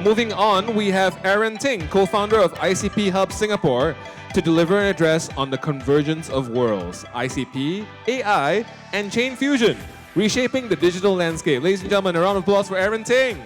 Moving on, we have Aaron Ting, co-founder of ICP Hub Singapore, to deliver an address on the convergence of worlds, ICP, AI, and chain fusion, reshaping the digital landscape. Ladies and gentlemen, a round of applause for Aaron Ting.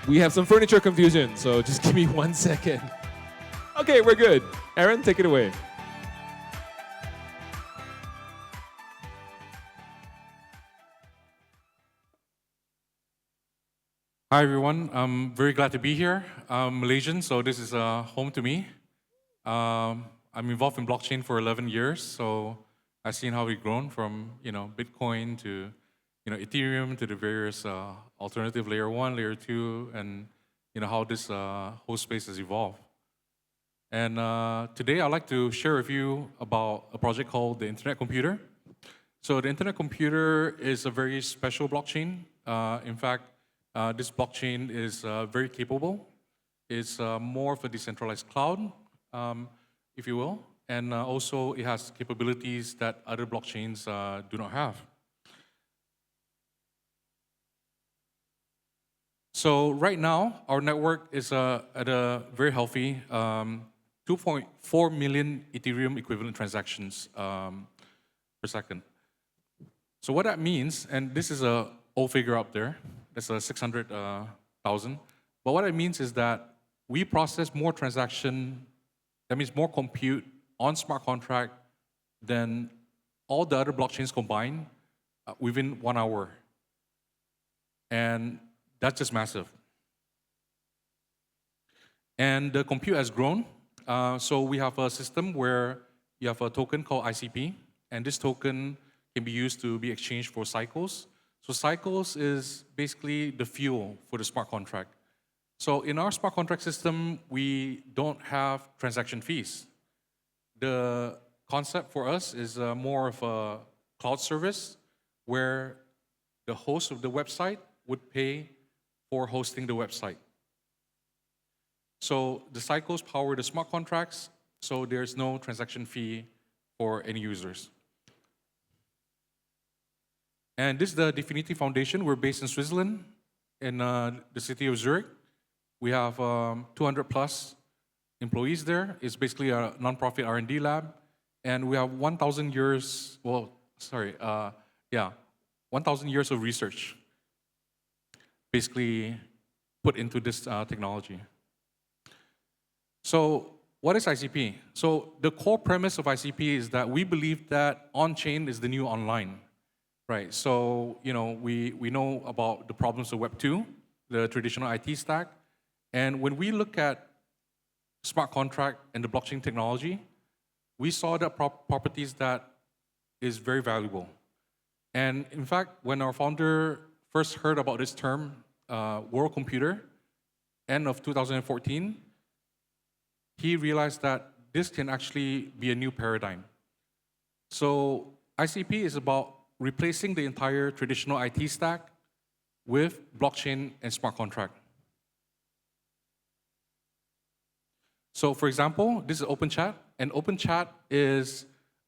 We have some furniture confusion, so just give me 1 second. Okay, we're good. Aaron, take it away. Hi everyone, I'm very glad to be here. I'm Malaysian, so this is home to me. I'm involved in blockchain for 11 years, so I've seen how we've grown from Bitcoin to Ethereum to the various alternative layer 1, layer 2, and how this whole space has evolved. And today I'd like to share with you about a project called the Internet Computer. So the Internet Computer is a very special blockchain. In fact, this blockchain is very capable. It's more of a decentralized cloud, if you will, and also it has capabilities that other blockchains do not have. So right now, our network is at a very healthy 2.4 million Ethereum equivalent transactions per second. So what that means, and this is a old figure up there, that's 600,000. But what it means is that we process more transaction, that means more compute on smart contract than all the other blockchains combined within 1 hour. And that's just massive. And the compute has grown. So we have a system where you have a token called ICP, and this token can be used to be exchanged for cycles. So cycles is basically the fuel for the smart contract. So in our smart contract system, we don't have transaction fees. The concept for us is more of a cloud service where the host of the website would pay for hosting the website. So the cycles power the smart contracts, so there's no transaction fee for any users. And this is the Definity Foundation. We're based in Switzerland, in the city of Zurich. We have 200 plus employees there. It's basically a nonprofit R&D lab. And we have 1,000 years, 1,000 years of research basically put into this technology. So what is ICP? So the core premise of ICP is that we believe that on-chain is the new online. Right, so we know about the problems of Web 2, the traditional IT stack, and when we look at smart contract and the blockchain technology, we saw that properties that is very valuable. And in fact, when our founder first heard about this term, world computer, end of 2014, he realized that this can actually be a new paradigm. So ICP is about replacing the entire traditional IT stack with blockchain and smart contract. So for example, this is OpenChat, and OpenChat is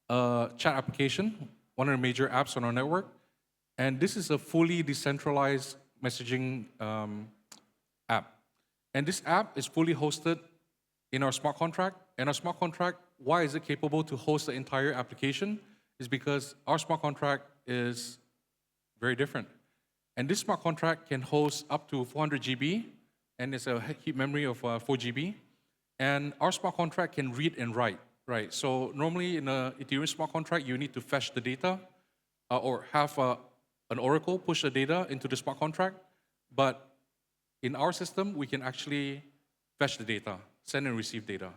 a chat application, one of the major apps on our network, and this is a fully decentralized messaging app. And this app is fully hosted in our smart contract, and our smart contract, why is it capable to host the entire application? Is because our smart contract is very different. And this smart contract can host up to 400 GB, and it's a heap memory of 4 GB. And our smart contract can read and write, right? So normally in a Ethereum smart contract, you need to fetch the data or have an oracle push the data into the smart contract. But in our system, we can actually fetch the data, send and receive data.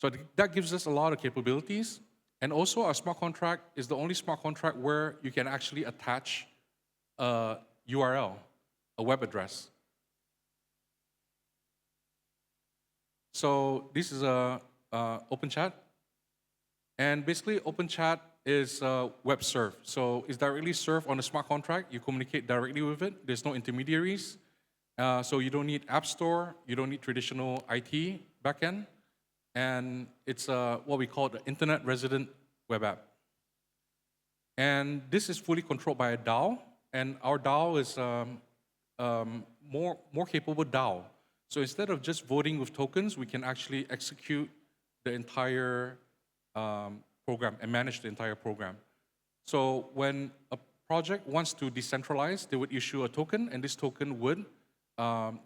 So that gives us a lot of capabilities. And also, our smart contract is the only smart contract where you can actually attach a URL, a web address. So this is OpenChat. And basically, OpenChat is web serve. So it's directly served on a smart contract. You communicate directly with it. There's no intermediaries. So you don't need App Store. You don't need traditional IT backend. and it's what we call the Internet Resident Web App. And this is fully controlled by a DAO, and our DAO is more capable DAO. So instead of just voting with tokens, we can actually execute the entire program and manage the entire program. So when a project wants to decentralize, they would issue a token, and this token would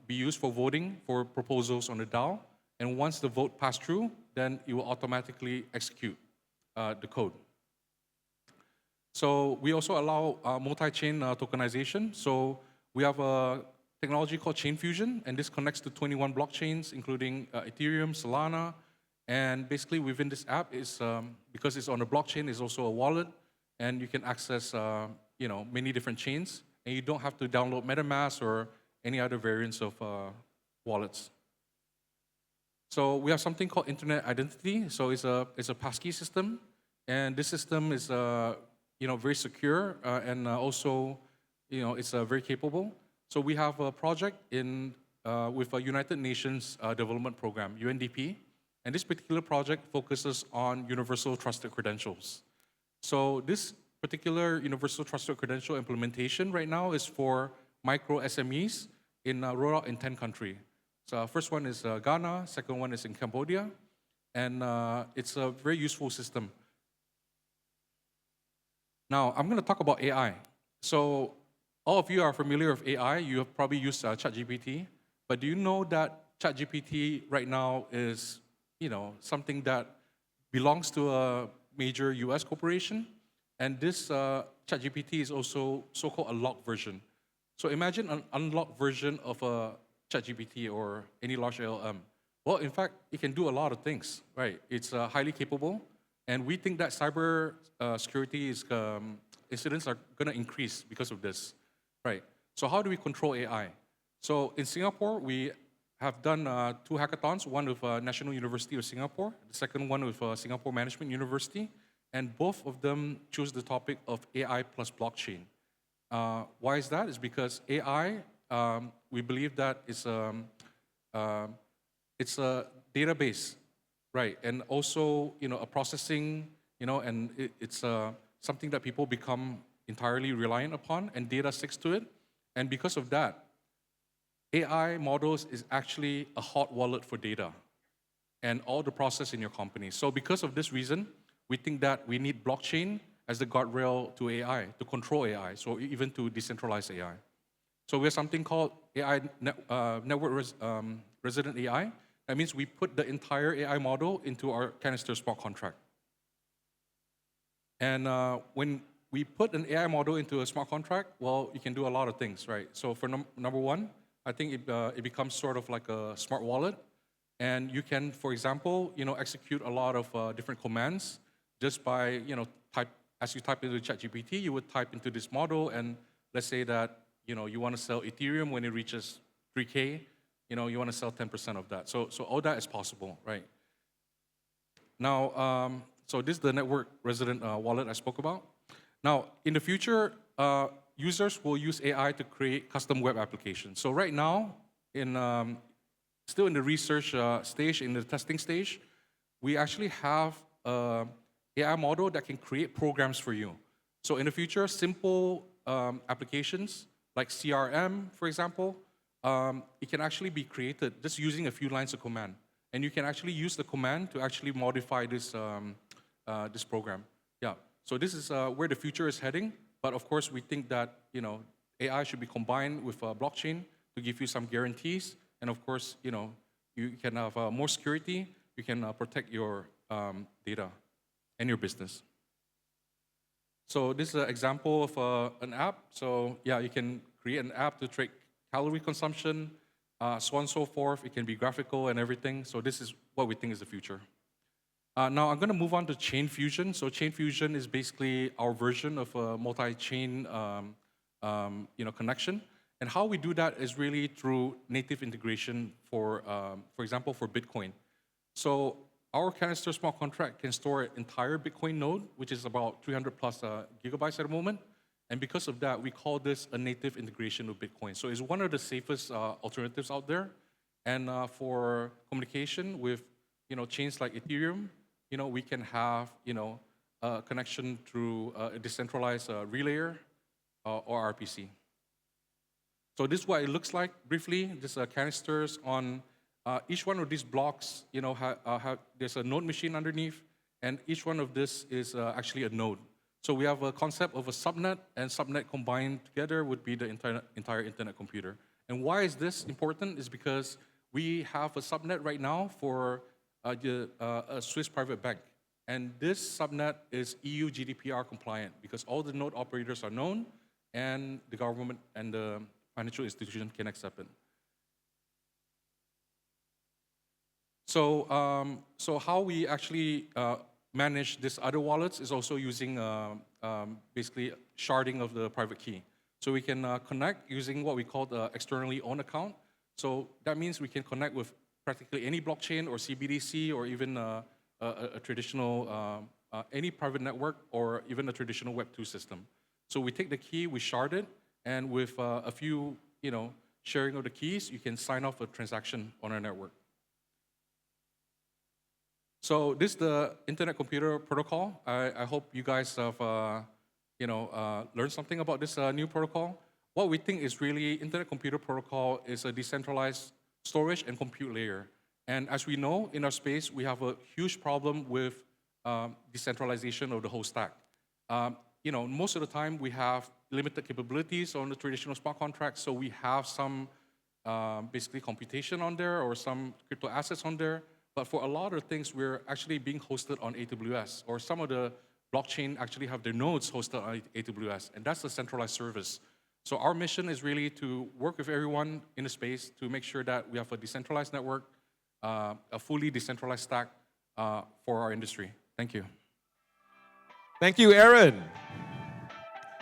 be used for voting for proposals on the DAO. And once the vote passed through, then it will automatically execute the code. So we also allow multi-chain tokenization. So we have a technology called Chain Fusion, and this connects to 21 blockchains, including Ethereum, Solana, and basically within this app is because it's on a blockchain, is also a wallet, and you can access many different chains, and you don't have to download MetaMask or any other variants of wallets. So we have something called Internet Identity. So it's a passkey system, and this system is very secure and also it's very capable. So we have a project with a United Nations Development Program, UNDP, and this particular project focuses on universal trusted credentials. So this particular universal trusted credential implementation right now is for micro SMEs rolled out in 10 countries. So first one is Ghana, second one is in Cambodia, and it's a very useful system. Now, I'm going to talk about AI. So all of you are familiar with AI. You have probably used ChatGPT, but do you know that ChatGPT right now is something that belongs to a major US corporation? And this ChatGPT is also so-called a locked version. So imagine an unlocked version of a ChatGPT or any large LLM. Well, in fact, it can do a lot of things, right? It's highly capable, and we think that cyber security incidents are going to increase because of this, right? So how do we control AI? So in Singapore, we have done 2 hackathons, one with National University of Singapore, the second one with Singapore Management University, and both of them choose the topic of AI plus blockchain. Why is that? It's because AI, we believe that it's a database, right? And also, a processing, and it's something that people become entirely reliant upon, and data sticks to it. And because of that, AI models is actually a hot wallet for data and all the process in your company. So because of this reason, we think that we need blockchain as the guardrail to AI, to control AI, so even to decentralize AI. So we have something called AI Network Resident AI. That means we put the entire AI model into our canister smart contract. And when we put an AI model into a smart contract, well, you can do a lot of things, right? So for number one, I think it becomes sort of like a smart wallet. And you can, for example, execute a lot of different commands just by, as you type into ChatGPT, you would type into this model, and let's say that, you want to sell Ethereum when it reaches 3K, you want to sell 10% of that. So all that is possible, right? Now, so this is the network resident wallet I spoke about. Now, in the future, users will use AI to create custom web applications. So right now, still in the research stage, in the testing stage, we actually have an AI model that can create programs for you. So in the future, simple applications like CRM, for example, it can actually be created just using a few lines of command. And you can actually use the command to actually modify this, this program. Yeah, so this is where the future is heading. But of course, we think that AI should be combined with blockchain to give you some guarantees. And of course, you can have more security. You can protect your data and your business. So this is an example of an app. So yeah, you can create an app to track calorie consumption, so on and so forth. It can be graphical and everything. So this is what we think is the future. Now I'm going to move on to Chain Fusion. So Chain Fusion is basically our version of a multi-chain connection. And how we do that is really through native integration for example, for Bitcoin. So our canister smart contract can store an entire Bitcoin node, which is about 300 plus gigabytes at the moment. And because of that, we call this a native integration with Bitcoin. So it's one of the safest alternatives out there. And for communication with chains like Ethereum, we can have, a connection through a decentralized relayer or RPC. So this is what it looks like briefly. These are canisters on each one of these blocks. There's a node machine underneath, and each one of this is actually a node. So we have a concept of a subnet, and subnet combined together would be the entire internet computer. And why is this important? Is because we have a subnet right now for a Swiss private bank. And this subnet is EU GDPR compliant because all the node operators are known, and the government and the financial institution can accept it. So, so how we actually manage this other wallets is also using basically sharding of the private key. So we can connect using what we call the externally owned account. So that means we can connect with practically any blockchain or CBDC or even a traditional, any private network or even a traditional Web2 system. So we take the key, we shard it, and with a few, sharing of the keys, you can sign off a transaction on our network. So this is the Internet Computer Protocol. I hope you guys have, learned something about this new protocol. What we think is really Internet Computer Protocol is a decentralized storage and compute layer. And as we know, in our space, we have a huge problem with decentralization of the whole stack. Most of the time, we have limited capabilities on the traditional smart contracts, so we have some basically computation on there or some crypto assets on there. But for a lot of things, we're actually being hosted on AWS, or some of the blockchain actually have their nodes hosted on AWS, and that's a centralized service. So our mission is really to work with everyone in the space to make sure that we have a decentralized network, a fully decentralized stack for our industry. Thank you. Thank you, Aaron.